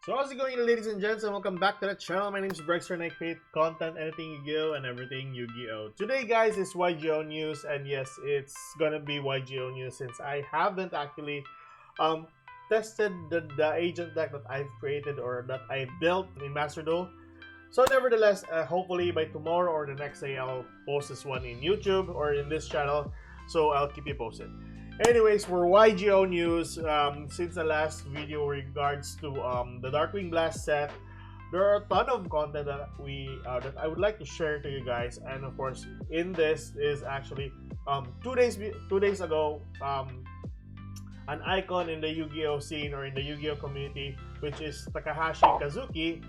So how's it going, ladies and gents, and welcome back to the channel. My name is Brexter and I create content, anything Yu-Gi-Oh and everything Yu-Gi-Oh. Today, guys, is YugiOh news, and yes, it's gonna be YugiOh news since I haven't actually tested the agent deck that I've created or that I built in Master Duel. So nevertheless, hopefully by tomorrow or the next day, I'll post this one in YouTube or in this channel. So I'll keep you posted. Anyways, for YugiOh news, since the last video regards to the Darkwing Blast set, there are a ton of content that that I would like to share to you guys. And of course, in this is actually 2 days ago, an icon in the Yu-Gi-Oh scene or in the Yu-Gi-Oh community, which is Takahashi Kazuki,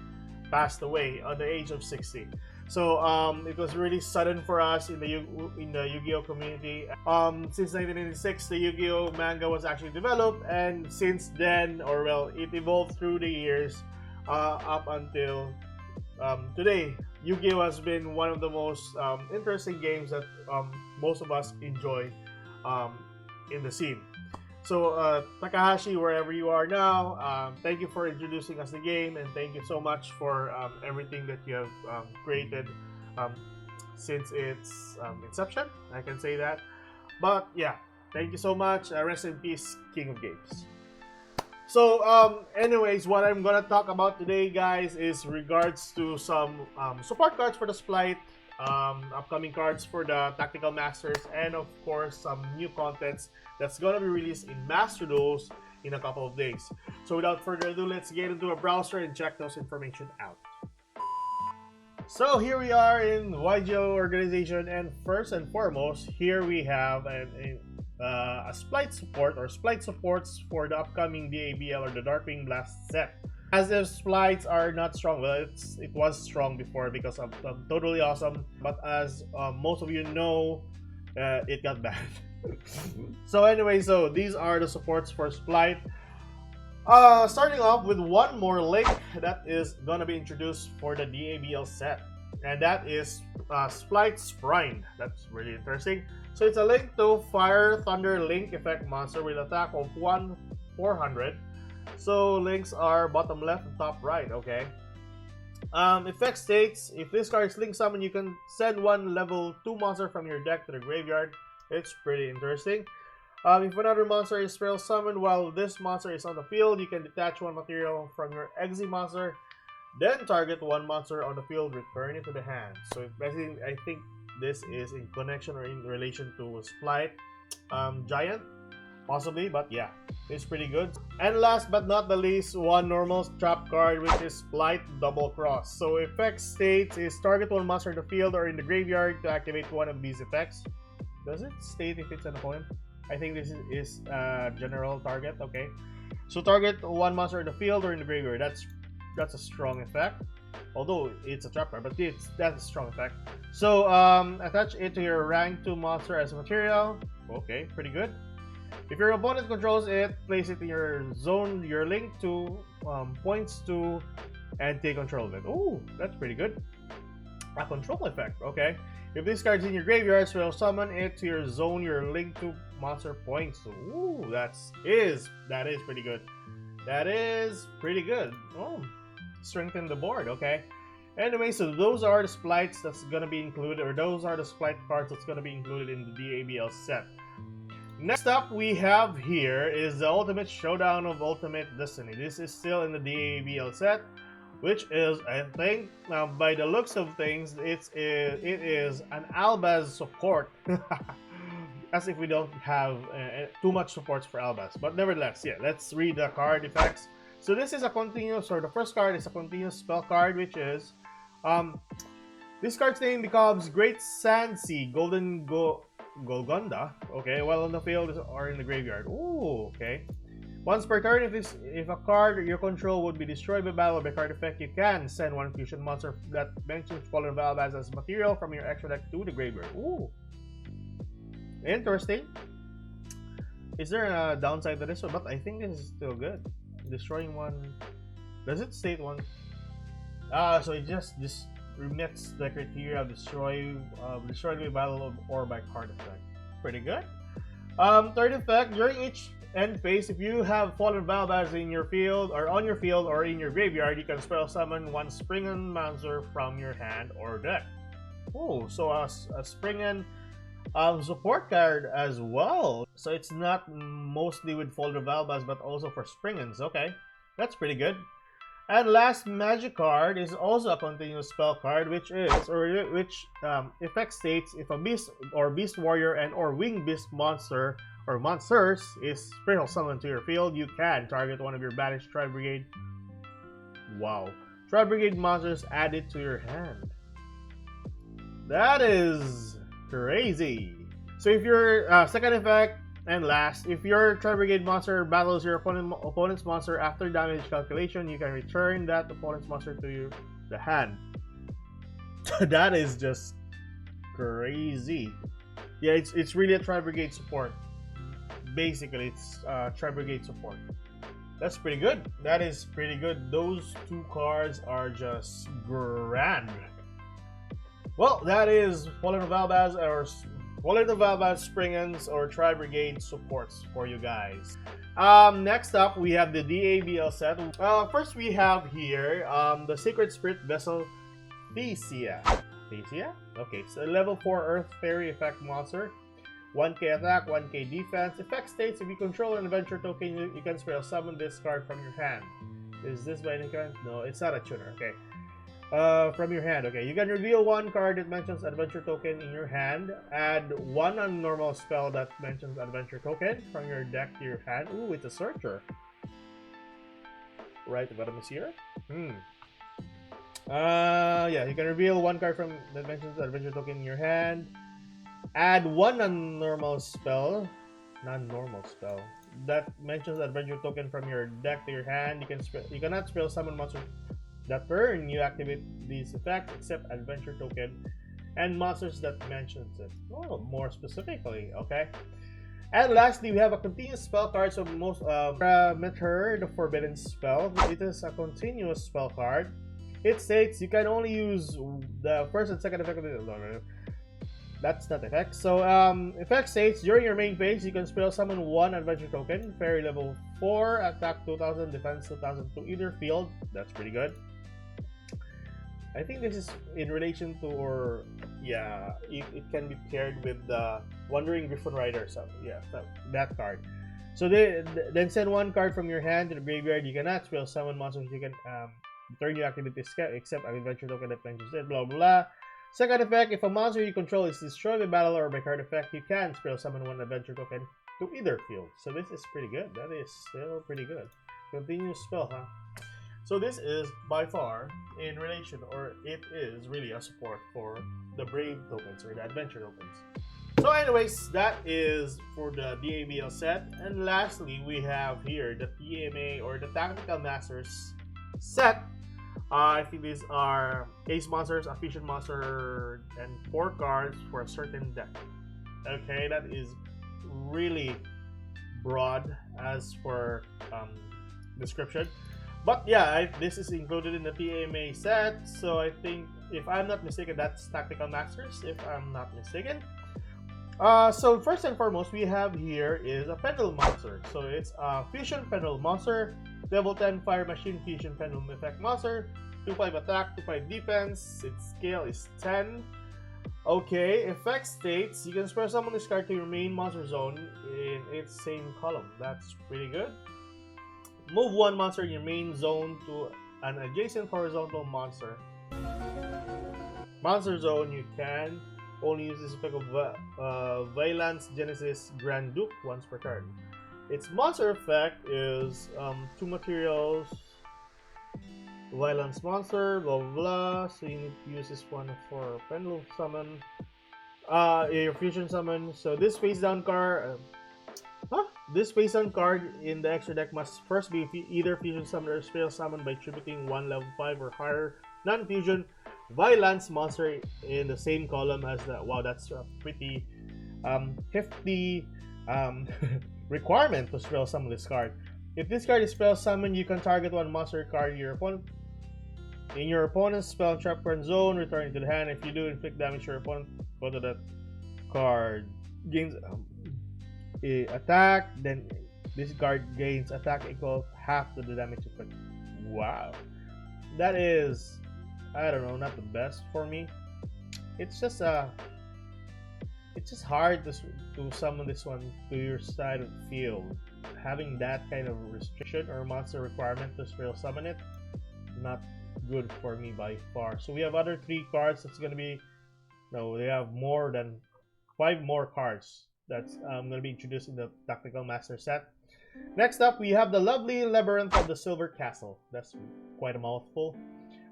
passed away at the age of 60. So it was really sudden for us in the Yu-Gi-Oh community. Since 1996, the Yu-Gi-Oh manga was actually developed, and since then, or well, it evolved through the years up until today. Yu-Gi-Oh has been one of the most interesting games that most of us enjoy in the scene. So Takahashi, wherever you are now, thank you for introducing us the game, and thank you so much for everything that you have created since its inception. I can say that. But yeah, thank you so much. Rest in peace, King of Games. So anyways, what I'm gonna talk about today, guys, is regards to some support cards for the Splight, upcoming cards for the Tactical Masters, and of course some new contents that's gonna be released in Master Duels in a couple of days. So without further ado, let's get into a browser and check those information out. So here we are in YugiOh organization, and first and foremost, here we have a Splight support or Splight supports for the upcoming DABL or the Darkwing Blast set. As if Splites are not strong, well, it was strong before because of Totally Awesome, but as most of you know, it got bad. So anyway, so these are the supports for Splight. Starting off with one more link that is gonna be introduced for the DABL set, and that is Splight Sprine. That's really interesting. So it's a link to Fire Thunder Link effect monster with attack of 1/400. So links are bottom left and top right. Okay. Effect states, if this card is link summon, you can send one level 2 monster from your deck to the graveyard. It's pretty interesting. If another monster is spell summoned while this monster is on the field, you can detach one material from your Exe monster, then target one monster on the field, return it to the hand. So basically, I think this is in connection or in relation to Splight Giant, possibly, but yeah, it's pretty good. And last but not the least, one normal trap card, which is Splight Double Cross. So effect states is target one monster in the field or in the graveyard to activate one of these effects. Does it state if it's an opponent? I think this is general target. Okay, so target one monster in the field or in the graveyard. That's a strong effect, although it's a trap card, but that's a strong effect. So attach it to your rank 2 monster as material. Okay, pretty good. If your opponent controls it, place it in your zone, your link to points to, and take control of it. Oh, that's pretty good. A control effect. Okay. If this card's in your graveyard, so summon it to your zone, your link to monster points. Ooh, that is pretty good. That is pretty good. Oh, strengthen the board. Okay. Anyway, so those are the Splites that's gonna be included, or those are the Splite cards that's gonna be included in the DABL set. Next up we have here is the Ultimate Showdown of Ultimate Destiny. This is still in the DABL set, which is, I think, by the looks of things, it is an Albaz support. As if we don't have too much supports for Albaz. But nevertheless, yeah, let's read the card effects. So this is a continuous, or the first card is a continuous spell card, which is, this card's name becomes Great Sand Sea Golgonda, okay, while on the field or in the graveyard. Ooh, okay. Once per turn, if a card your control would be destroyed by battle by card effect, you can send one fusion monster that mentions Fallen Albaz as material from your extra deck to the graveyard. Ooh, interesting. Is there a downside to this one? But I think this is still good. Destroying one. Does it state one? So it just remits the criteria of destroyed by battle or by card effect. Pretty good. Third effect, during each end phase, if you have Fallen Albaz in your field or on your field or in your graveyard, you can spell summon one Springen monster from your hand or deck. Oh, so a Springen support card as well. So it's not mostly with Fallen Albaz, but also for Springens. Okay, that's pretty good. And last magic card is also a continuous spell card, which effect states if a beast or beast warrior and or winged beast monster or monsters is spell summoned to your field, you can target one of your banished Tri-brigade. Wow, Tri-brigade monsters added to your hand. That is crazy. So if your second effect and last, if your Tri-brigade monster battles your opponent's monster after damage calculation, you can return that opponent's monster to the hand. That is just crazy. Yeah, it's really a Tri-brigade support. Basically, it's Tri-brigade support. That's pretty good. That is pretty good. Those two cards are just grand. Well, that is Fallen Albaz or Fallen Albaz Springens or Tri-brigade supports for you guys. Next up, we have the DABL set. First, we have here the Sacred Spirit Vessel Thesia. Thesia? Okay, so level 4 Earth Fairy effect monster. 1k attack, 1k defense. Effect states if you control an adventure token, you can spell summon this card from your hand. Is this by any chance? No, it's not a tuner. Okay. From your hand. Okay, you can reveal one card that mentions adventure token in your hand. Add one unnormal spell that mentions adventure token from your deck to your hand. Ooh, it's a searcher. Right, what am I here? Yeah, you can reveal one card from that mentions adventure token in your hand. Add one non-normal spell that mentions adventure token from your deck to your hand. You cannot spell summon monster that turn you activate these effects except adventure token and monsters that mentions it. Oh, more specifically, okay. And lastly, we have a continuous spell card. So most Parameter, the Forbidden Spell. It is a continuous spell card. It states you can only use the first and second effect of the that's not effect. So effect states during your main phase you can spell summon one adventure token, fairy level 4, attack 2000, defense 2000 to either field. That's pretty good. I think this is in relation to, or yeah, it can be paired with the Wandering Griffin Rider. So yeah, that card. So then send one card from your hand to the graveyard. You cannot spell summon monsters. You can turn you activate this except an adventure token that mentions it. Blah blah blah. Second effect, if a monster you control is destroyed by battle or by card effect, you can spell summon one adventure token to either field. So this is pretty good. That is still pretty good. Continuous spell, huh? So this is by far in relation, or it is really a support for the Brave tokens or the adventure tokens. So anyways, that is for the DABL set. And lastly, we have here the TMA or the Tactical Masters set. I think these are Ace monsters, a Fusion monster, and 4 cards for a certain deck. Okay, that is really broad as for description. But yeah, this is included in the TMA set. So I think, if I'm not mistaken, that's Tactical Masters, if I'm not mistaken. So first and foremost, we have here is a Pendulum monster. So it's a Fusion Pendulum monster. Level 10 Fire Machine Fusion Pendulum Effect Monster. 2/5 attack, 2/5 defense. Its scale is 10. Okay, effect states you can spell summon this card to your main monster zone in its same column. That's pretty good. Move one monster in your main zone to an adjacent horizontal monster. Monster zone, you can only use this effect of Violence Genesis Grand Duke once per turn. Its monster effect is 2 materials, Violence monster, blah blah blah. So you need to use this one for Pendulum summon, your fusion summon. So this face down card, this face down card in the extra deck must first be either fusion summon or spell summon by tributing one level 5 or higher non-fusion Violence monster in the same column as the. Wow, that's a pretty hefty requirement to spell summon this card. If this card is spell summoned, you can target one monster card in your opponent's spell trap card zone, return it to the hand. If you do inflict damage to your opponent, go to that card. Gains a attack, then This card gains attack equal half to the damage effect. Wow. That is, I don't know, not the best for me. It's just hard to summon this one to your side of the field. Having that kind of restriction or monster requirement to spell summon it, not good for me by far. So we have other 3 cards that's gonna be, no, they have more than 5 more cards that's gonna be introduced in the Tactical Master set. Next up, we have the lovely Labrynth of the Silver Castle. That's quite a mouthful.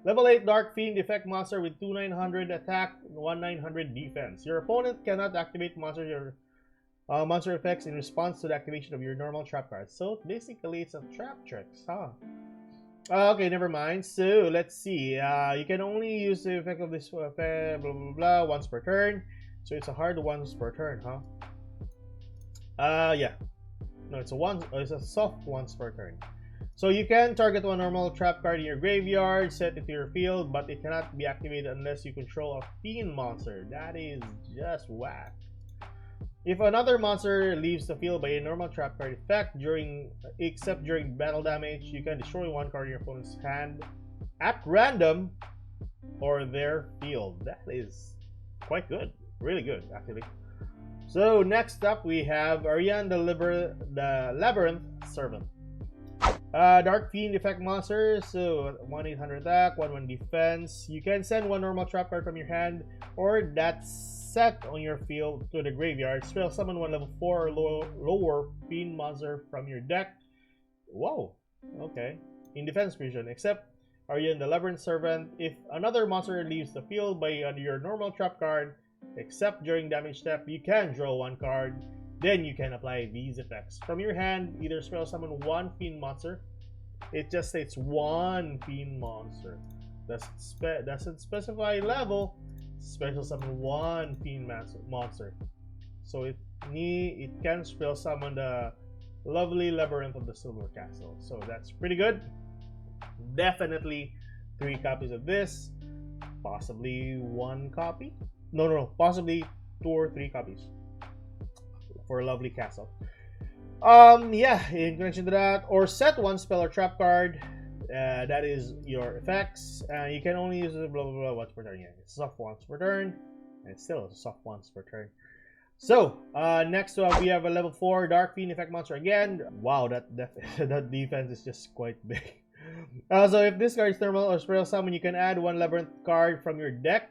Level 8 Dark Fiend effect monster with 2900 attack, 1900 defense. Your opponent cannot activate monster effects in response to the activation of your normal trap cards. So basically, it's a trap tricks, huh? Okay, never mind. So let's see. You can only use the effect of this effect, blah blah blah, once per turn. So it's a hard once per turn, huh? Yeah. No, it's a soft once per turn. So you can target one normal trap card in your graveyard, set it to your field, but it cannot be activated unless you control a fiend monster. That is just whack. If another monster leaves the field by a normal trap card effect except during battle damage, you can destroy one card in your opponent's hand at random or their field. That is quite good. Really good, actually. So next up we have Ariane the Labrynth Servant. Dark Fiend effect monster, so 1-800 attack, 1-1 defense. You can send one normal trap card from your hand or that's set on your field to the graveyard. Spell summon one level 4 or lower Fiend monster from your deck. Whoa, okay. In defense fusion, except Ariane the Labrynth Servant. If another monster leaves the field by your normal trap card, except during damage step, you can draw one card. Then you can apply these effects. From your hand, either spell summon one Fiend monster. It just states one Fiend monster. Doesn't specify level. Special summon one Fiend monster. So it can spell summon the lovely Labrynth of the Silver Castle. So that's pretty good. Definitely 3 copies of this. Possibly 1 copy. No. Possibly 2 or 3 copies for a lovely castle. Yeah, in connection to that, or set one spell or trap card. That is your effects. You can only use it blah blah blah once per turn. Yeah, it's soft once per turn, and it's still a soft once per turn. So next up we have a level 4 Dark Fiend effect monster again. Wow, that defense is just quite big. So if this card is thermal or spell summon, you can add one Labrynth card from your deck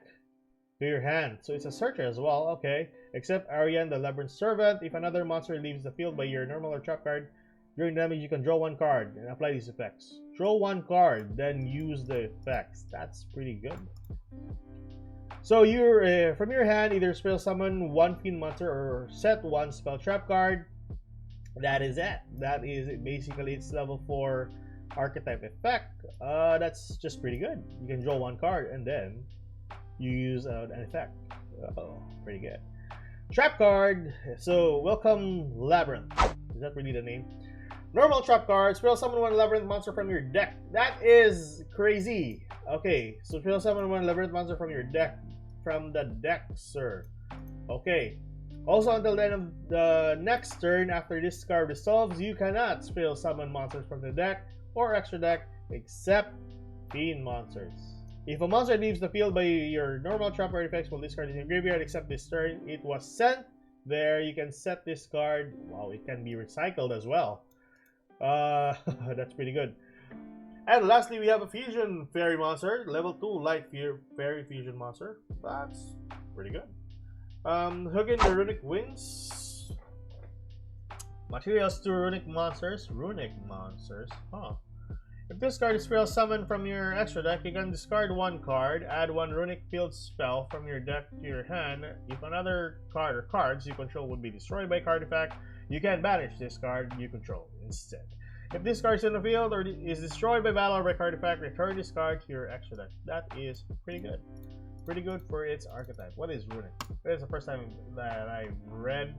to your hand. So it's a searcher as well, okay. Except Ariane the Labrynth Servant. If another monster leaves the field by your normal or trap card, during damage you can draw one card and apply these effects. Draw one card, then use the effects. That's pretty good. So you're from your hand, either spell summon one Fiend monster or set one spell trap card. That is it. That is it. Basically, it's level 4 archetype effect. That's just pretty good. You can draw one card and then you use an effect. Oh, pretty good. Trap card. So welcome Labrynth. Is that really the name? Normal trap card. Spell summon one Labrynth monster from your deck. That is crazy. Okay, so spell summon one Labrynth monster from your deck. From the deck, sir. Okay. Also, until the end of the next turn, after this card resolves, you cannot spell summon monsters from the deck or extra deck except Fiend monsters. If a monster leaves the field by your normal trap card effects, will discard it in your graveyard except this turn it was sent there. You can set this card. Wow, it can be recycled as well. That's pretty good. And lastly, we have a Fusion Fairy monster, level 2 Light Fairy Fusion monster. That's pretty good. Hooking the Runic Wings. Materials to Runic monsters. Huh. If this card is spell summoned from your extra deck, you can discard one card, add one Runic Field spell from your deck to your hand. If another card or cards you control would be destroyed by card effect, you can banish this card you control instead. If this card is in the field or is destroyed by battle or by card effect, return this card to your extra deck. That is pretty good. Pretty good for its archetype. What is Runic? That is the first time that I've read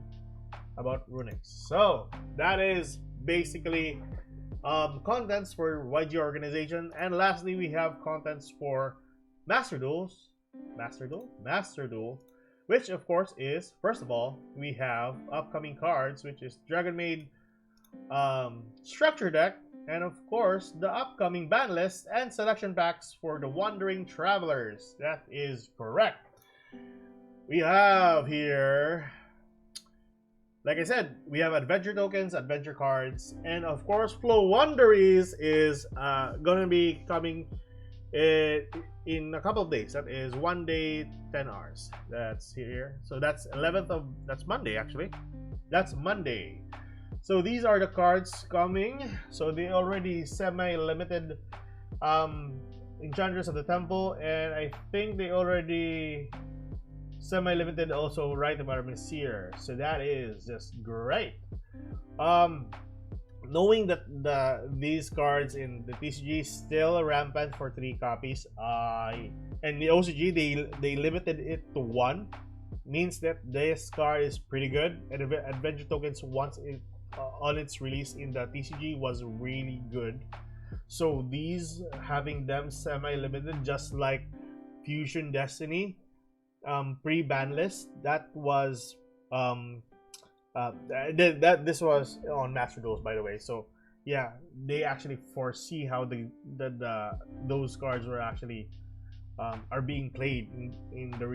about Runic. So that is basically contents for YugiOh organization. And lastly, we have contents for Master Duels. Master Duel, which of course is, first of all, we have upcoming cards, which is Dragon Maid structure deck, and of course the upcoming ban list and selection packs for the Wandering Travelers. That is correct. We have here, like I said, we have adventure tokens, adventure cards, and of course Flow Wanderies is gonna be coming in a couple of days. That is 1 day, 10 hours. That's here. So that's 11th of, that's Monday actually. That's Monday. So these are the cards coming. So they already semi-limited Enchantress of the Temple, and I think they already semi-limited also Rite of Armistier. So that is just great. Knowing that these cards in the TCG still rampant for 3 copies, and the OCG they limited it to 1, means that this card is pretty good. And adventure tokens once it on its release in the TCG was really good. So these, having them semi-limited, just like Fusion Destiny pre-ban list, that was this was on Master Duels, by the way. So yeah, they actually foresee how those cards were actually are being played in the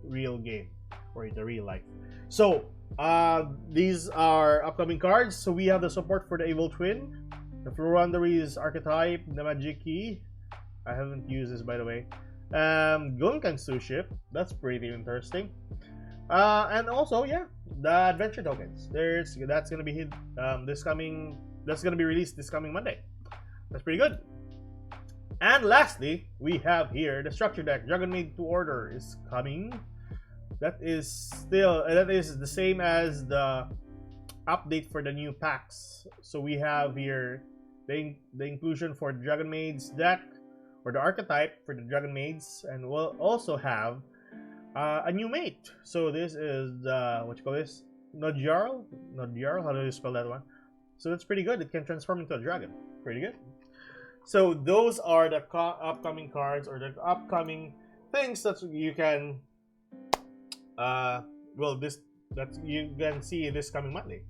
real game or in the real life. So these are upcoming cards. So we have the support for the Evil Twin, the Floranderies archetype, the Magic Key. I haven't used this, by the way. Gunkansu ship, that's pretty interesting. And also, yeah, the adventure tokens. That's gonna be that's gonna be released this coming Monday. That's pretty good. And lastly, we have here the structure deck. Dragon Maid to Order is coming. That is the same as the update for the new packs. So we have here the inclusion for Dragon Maid's deck, or the archetype for the Dragon Maids, and we'll also have a new mate. So this is the, what you call this? Nodjarl? How do you spell that one? So that's pretty good. It can transform into a dragon. Pretty good. So those are the upcoming cards, or the upcoming things that you can that you can see this coming Monday.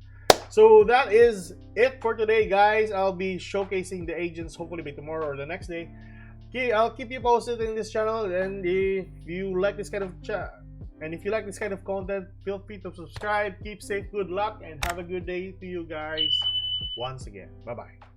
So that is it for today, guys. I'll be showcasing the agents hopefully by tomorrow or the next day. Okay, I'll keep you posted in this channel, and if you like this kind of content, feel free to subscribe. Keep safe, good luck, and have a good day to you guys once again. Bye bye.